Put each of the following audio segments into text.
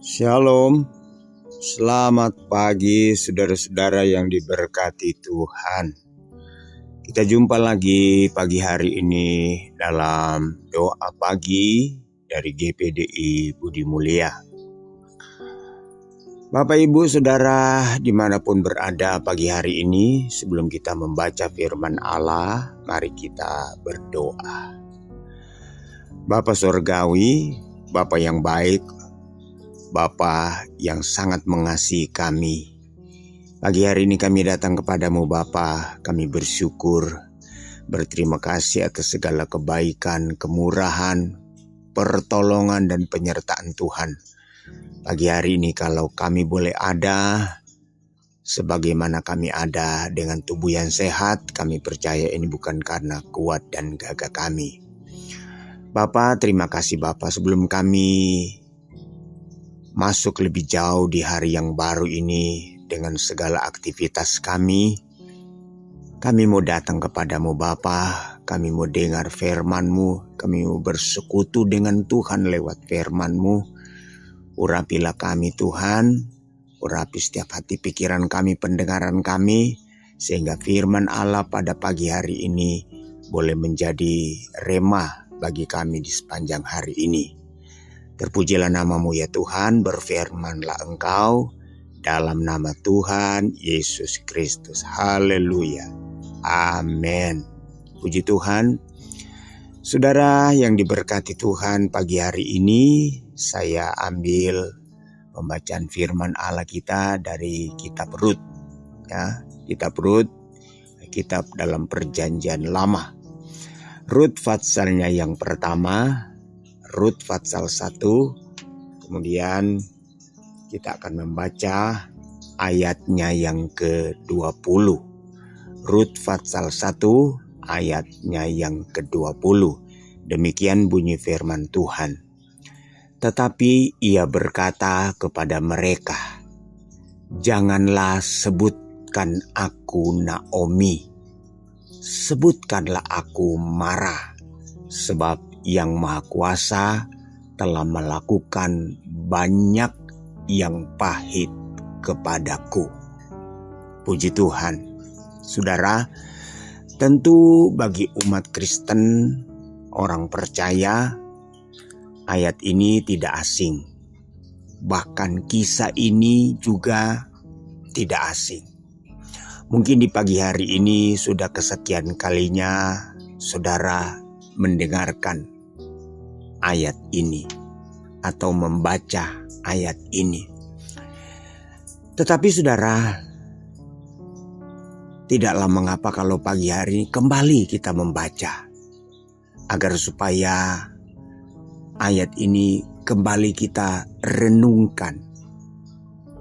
Shalom, selamat pagi saudara-saudara yang diberkati Tuhan. Kita jumpa lagi pagi hari ini dalam doa pagi dari GPDI Budi Mulia. Bapak Ibu Saudara dimanapun berada pagi hari ini, sebelum kita membaca firman Allah, mari kita berdoa. Bapa Surgawi, Bapa yang baik, Bapa yang sangat mengasihi kami. Pagi hari ini kami datang kepadamu Bapa, kami bersyukur, berterima kasih atas segala kebaikan, kemurahan, pertolongan dan penyertaan Tuhan. Pagi hari ini kalau kami boleh ada, sebagaimana kami ada dengan tubuh yang sehat, kami percaya ini bukan karena kuat dan gagah kami. Bapa, terima kasih Bapa, sebelum kami masuk lebih jauh di hari yang baru ini dengan segala aktivitas kami mau datang kepadamu Bapa, kami mau dengar firman-Mu, kami mau bersekutu dengan Tuhan lewat firman-Mu. Urapilah kami Tuhan, urapi setiap hati pikiran kami, pendengaran kami, sehingga firman Allah pada pagi hari ini boleh menjadi rema bagi kami di sepanjang hari ini. Terpujilah namamu ya Tuhan, berfirmanlah Engkau dalam nama Tuhan Yesus Kristus. Haleluya. Amin. Puji Tuhan. Saudara yang diberkati Tuhan, pagi hari ini saya ambil pembacaan firman Allah kita dari kitab Rut. Ya, kitab Rut, kitab dalam perjanjian lama. Rut pasalnya yang pertama, Rut pasal 1, kemudian kita akan membaca ayatnya yang ke-20. Rut pasal 1 ayatnya yang ke-20. Demikian bunyi firman Tuhan. Tetapi ia berkata kepada mereka, "Janganlah sebutkan aku Naomi, sebutkanlah aku Mara, sebab Yang Maha Kuasa telah melakukan banyak yang pahit kepadaku." Puji Tuhan. Saudara, tentu bagi umat Kristen, orang percaya, ayat ini tidak asing. Bahkan kisah ini juga tidak asing. Mungkin di pagi hari ini sudah kesekian kalinya saudara mendengarkan ayat ini atau membaca ayat ini. Tetapi saudara, tidaklah mengapa kalau pagi hari ini kembali kita membaca, agar supaya ayat ini kembali kita renungkan.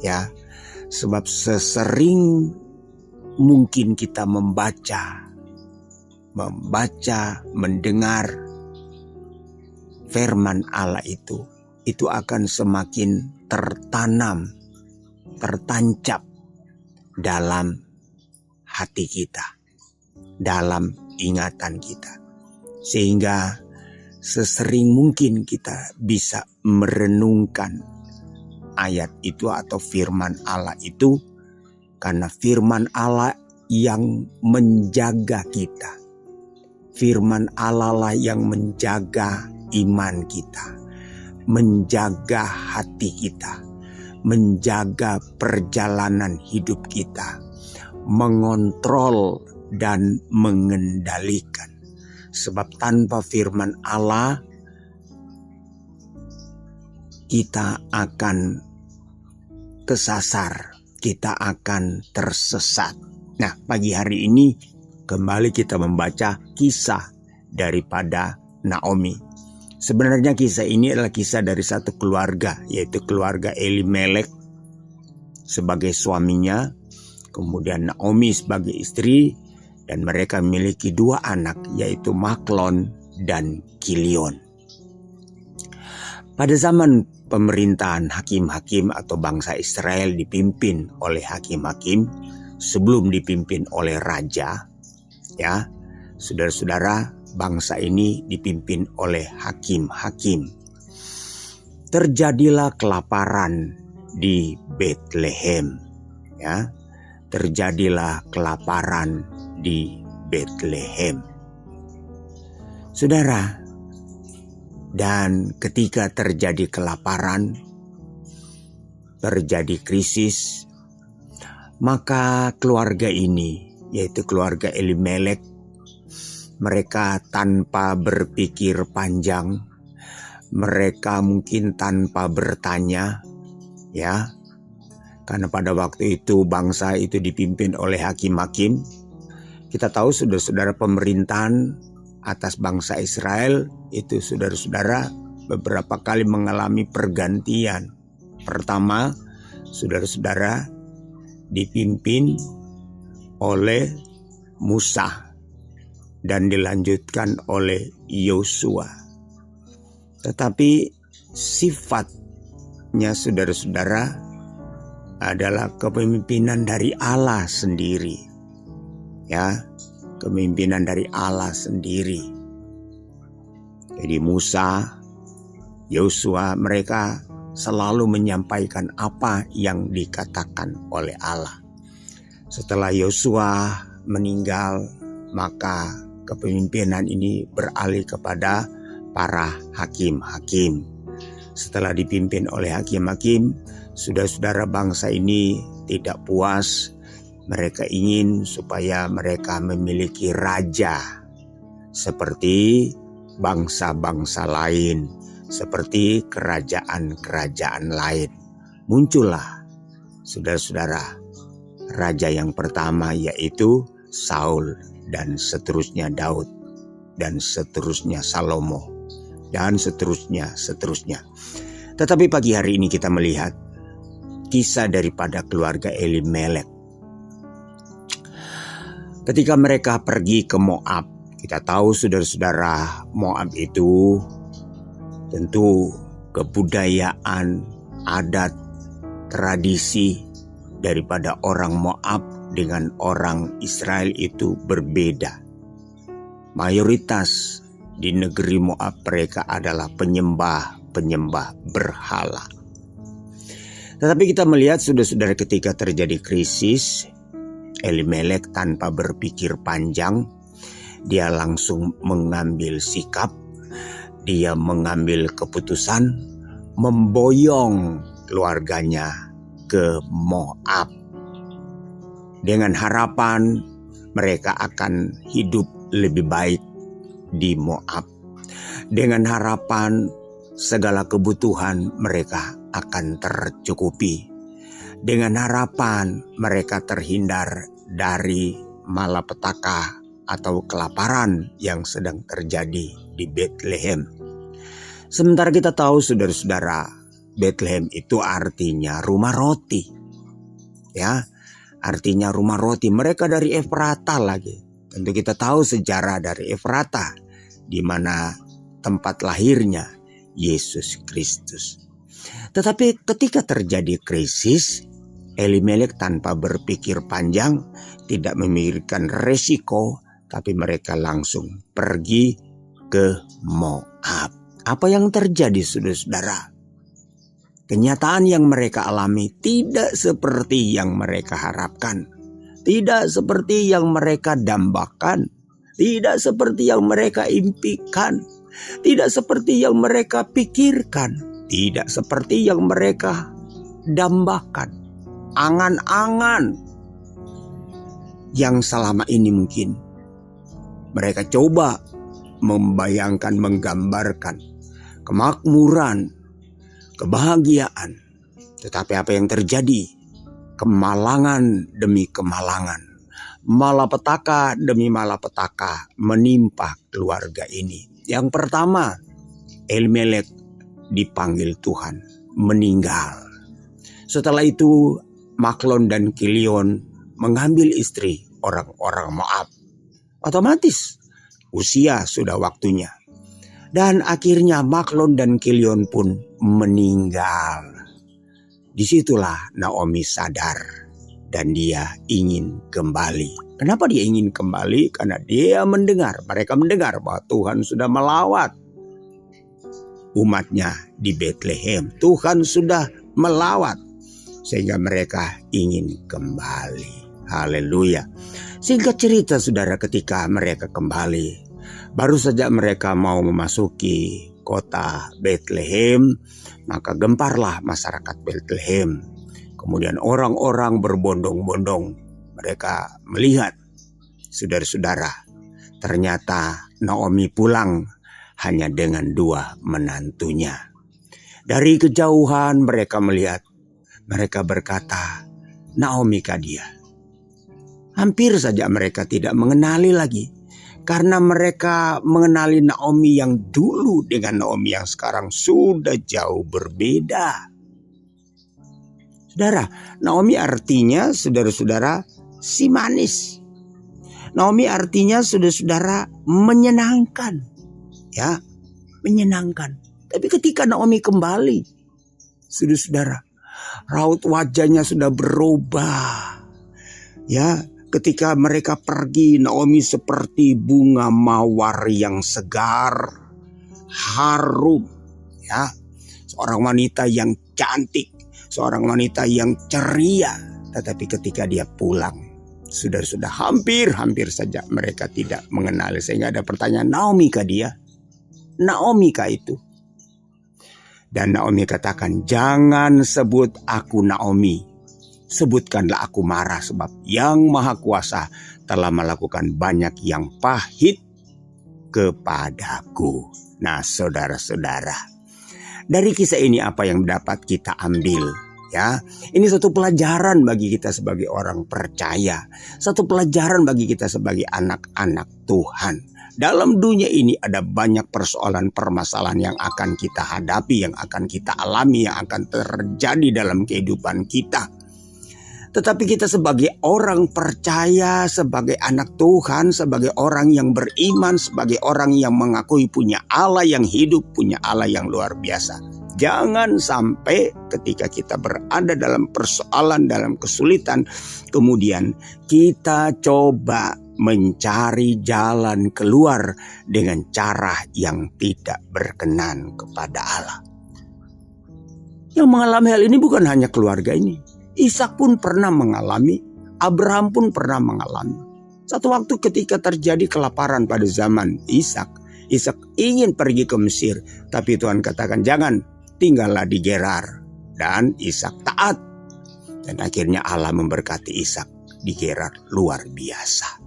Ya, sebab sesering mungkin kita membaca, mendengar firman Allah itu akan semakin tertanam, tertancap dalam hati kita, dalam ingatan kita. Sehingga sesering mungkin kita bisa merenungkan ayat itu atau firman Allah itu, karena firman Allah yang menjaga kita. Firman Allah lah yang menjaga iman kita, menjaga hati kita, menjaga perjalanan hidup kita, mengontrol dan mengendalikan. Sebab tanpa firman Allah, kita akan kesasar, kita akan tersesat. Nah, pagi hari ini kembali kita membaca kisah daripada Naomi. Sebenarnya kisah ini adalah kisah dari satu keluarga, yaitu keluarga Elimelek sebagai suaminya, kemudian Naomi sebagai istri, dan mereka memiliki dua anak, yaitu Mahlon dan Kilion. Pada zaman pemerintahan hakim-hakim atau bangsa Israel dipimpin oleh hakim-hakim, sebelum dipimpin oleh raja, ya, saudara-saudara, bangsa ini dipimpin oleh hakim-hakim. terjadilah kelaparan di Betlehem. Ya, terjadilah kelaparan di Betlehem. Saudara, dan ketika terjadi kelaparan, terjadi krisis, maka keluarga ini, yaitu keluarga Elimelek, mereka tanpa berpikir panjang, mereka mungkin tanpa bertanya, ya, karena pada waktu itu bangsa itu dipimpin oleh hakim-hakim. Kita tahu saudara-saudara, pemerintahan atas bangsa Israel itu, saudara-saudara, beberapa kali mengalami pergantian. Pertama, saudara-saudara, dipimpin oleh Musa dan dilanjutkan oleh Yosua. Tetapi sifatnya, saudara-saudara, adalah kepemimpinan dari Allah sendiri. Ya, kepemimpinan dari Allah sendiri. Jadi Musa, Yosua, mereka selalu menyampaikan apa yang dikatakan oleh Allah. Setelah Yosua meninggal, maka kepemimpinan ini beralih kepada para hakim-hakim. Setelah dipimpin oleh hakim-hakim, saudara-saudara, bangsa ini tidak puas. Mereka ingin supaya mereka memiliki raja seperti bangsa-bangsa lain, seperti kerajaan-kerajaan lain. Muncullah, saudara-saudara, raja yang pertama, yaitu Saul, dan seterusnya Daud, dan seterusnya Salomo, dan seterusnya. Tetapi pagi hari ini kita melihat kisah daripada keluarga Elimelek. Ketika mereka pergi ke Moab, kita tahu saudara-saudara, Moab itu tentu kebudayaan, adat, tradisi daripada orang Moab dengan orang Israel itu berbeda. Mayoritas di negeri Moab mereka adalah penyembah berhala. Tetapi kita melihat saudara-saudara, ketika terjadi krisis, Elimelek tanpa berpikir panjang, dia langsung mengambil sikap. Dia mengambil keputusan memboyong keluarganya ke Moab. Dengan harapan mereka akan hidup lebih baik di Moab. Dengan harapan segala kebutuhan mereka akan tercukupi. Dengan harapan mereka terhindar dari malapetaka atau kelaparan yang sedang terjadi di Betlehem. Sementara kita tahu saudara-saudara, Betlehem itu artinya rumah roti. Ya, artinya rumah roti. Mereka dari Efrata lagi. Tentu kita tahu sejarah dari Efrata, di mana tempat lahirnya Yesus Kristus. Tetapi ketika terjadi krisis, Elimelek tanpa berpikir panjang, tidak memikirkan resiko, tapi mereka langsung pergi ke Moab. Apa yang terjadi, saudara-saudara? Kenyataan yang mereka alami tidak seperti yang mereka harapkan, tidak seperti yang mereka dambakan, tidak seperti yang mereka impikan, tidak seperti yang mereka pikirkan, tidak seperti yang mereka dambakan. Angan-angan yang selama ini mungkin mereka coba membayangkan, menggambarkan kemakmuran, kebahagiaan. Tetapi apa yang terjadi? Kemalangan demi kemalangan, malapetaka demi malapetaka menimpa keluarga ini. Yang pertama, Elimelek dipanggil Tuhan, meninggal. Setelah itu Maklon dan Kilion mengambil istri orang-orang Moab. Otomatis usia sudah waktunya. Dan akhirnya Maklon dan Kilion pun meninggal. Disitulah Naomi sadar dan dia ingin kembali. Kenapa dia ingin kembali? Karena dia mendengar, mereka mendengar bahwa Tuhan sudah melawat umatnya di Bethlehem. Tuhan sudah melawat sehingga mereka ingin kembali. Haleluya. Singkat cerita saudara, ketika mereka kembali, baru saja mereka mau memasuki kota Bethlehem, maka gemparlah masyarakat Bethlehem. Kemudian orang-orang berbondong-bondong. Mereka melihat, saudara-saudara, ternyata Naomi pulang hanya dengan 2 menantunya. Dari kejauhan mereka melihat, mereka berkata, Naomi kah dia? Hampir saja mereka tidak mengenali lagi, karena mereka mengenali Naomi yang dulu dengan Naomi yang sekarang sudah jauh berbeda. Saudara, Naomi artinya, saudara-saudara, si manis. Naomi artinya, saudara-saudara, menyenangkan. Ya, menyenangkan. Tapi ketika Naomi kembali, saudara-saudara, raut wajahnya sudah berubah. Ya, ketika mereka pergi, Naomi seperti bunga mawar yang segar, harum. Ya, seorang wanita yang cantik, seorang wanita yang ceria. Tetapi ketika dia pulang, sudah hampir saja mereka tidak mengenali. Sehingga ada pertanyaan, Naomi kah dia? Naomi kah itu? Dan Naomi katakan, jangan sebut aku Naomi, sebutkanlah aku Mara, sebab Yang Maha Kuasa telah melakukan banyak yang pahit kepadaku. Nah saudara-saudara, dari kisah ini apa yang dapat kita ambil? Ya, ini satu pelajaran bagi kita sebagai orang percaya, satu pelajaran bagi kita sebagai anak-anak Tuhan. Dalam dunia ini ada banyak persoalan permasalahan yang akan kita hadapi, yang akan kita alami, yang akan terjadi dalam kehidupan kita. Tetapi kita sebagai orang percaya, sebagai anak Tuhan, sebagai orang yang beriman, sebagai orang yang mengakui punya Allah yang hidup, punya Allah yang luar biasa. Jangan sampai ketika kita berada dalam persoalan, dalam kesulitan, kemudian kita coba mencari jalan keluar dengan cara yang tidak berkenan kepada Allah. Yang mengalami hal ini bukan hanya keluarga ini. Ishak pun pernah mengalami, Abraham pun pernah mengalami. Satu waktu ketika terjadi kelaparan pada zaman Ishak ingin pergi ke Mesir, tapi Tuhan katakan jangan, tinggallah di Gerar. Dan Ishak taat. Dan akhirnya Allah memberkati Ishak di Gerar luar biasa.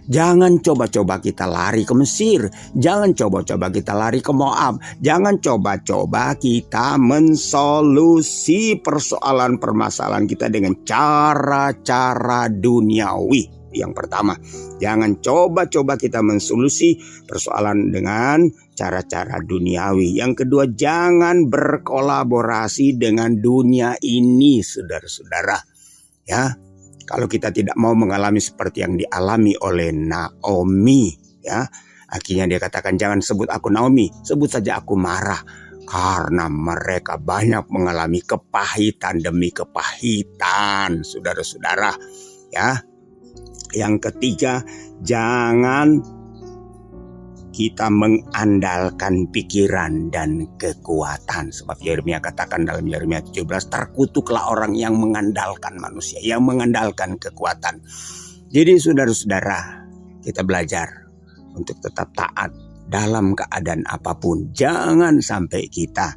Jangan coba-coba kita lari ke Mesir. Jangan coba-coba kita lari ke Moab. Jangan coba-coba kita mensolusi persoalan permasalahan kita dengan cara-cara duniawi. Yang pertama, jangan coba-coba kita mensolusi persoalan dengan cara-cara duniawi. Yang kedua, jangan berkolaborasi dengan dunia ini, saudara-saudara. Ya. Kalau kita tidak mau mengalami seperti yang dialami oleh Naomi, ya, akhirnya dia katakan jangan sebut aku Naomi, sebut saja aku Mara, karena mereka banyak mengalami kepahitan demi kepahitan, saudara-saudara, ya. Yang ketiga, jangan kita mengandalkan pikiran dan kekuatan. Sebab Yeremia katakan dalam Yeremia 17, terkutuklah orang yang mengandalkan manusia, yang mengandalkan kekuatan. Jadi saudara-saudara, kita belajar untuk tetap taat dalam keadaan apapun. Jangan sampai kita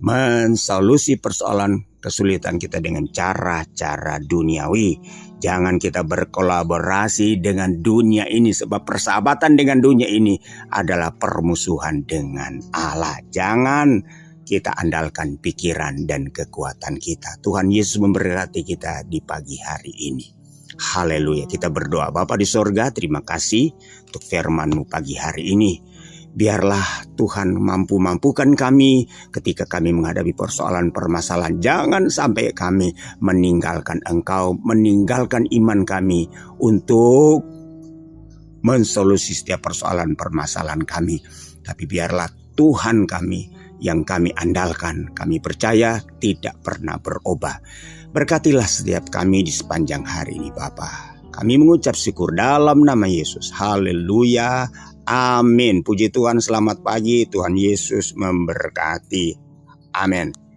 mensolusi persoalan kesulitan kita dengan cara-cara duniawi. Jangan kita berkolaborasi dengan dunia ini, sebab persahabatan dengan dunia ini adalah permusuhan dengan Allah. Jangan kita andalkan pikiran dan kekuatan kita. Tuhan Yesus memberkati kita di pagi hari ini. Haleluya. Kita berdoa. Bapa di sorga, terima kasih untuk firman-Mu pagi hari ini. Biarlah Tuhan mampukan kami ketika kami menghadapi persoalan permasalahan. Jangan sampai kami meninggalkan Engkau, meninggalkan iman kami untuk mensolusi setiap persoalan permasalahan kami. Tapi biarlah Tuhan kami yang kami andalkan, kami percaya tidak pernah berubah. Berkatilah setiap kami di sepanjang hari ini Bapa. Kami mengucap syukur dalam nama Yesus. Haleluya. Amin. Puji Tuhan, selamat pagi. Tuhan Yesus memberkati. Amin.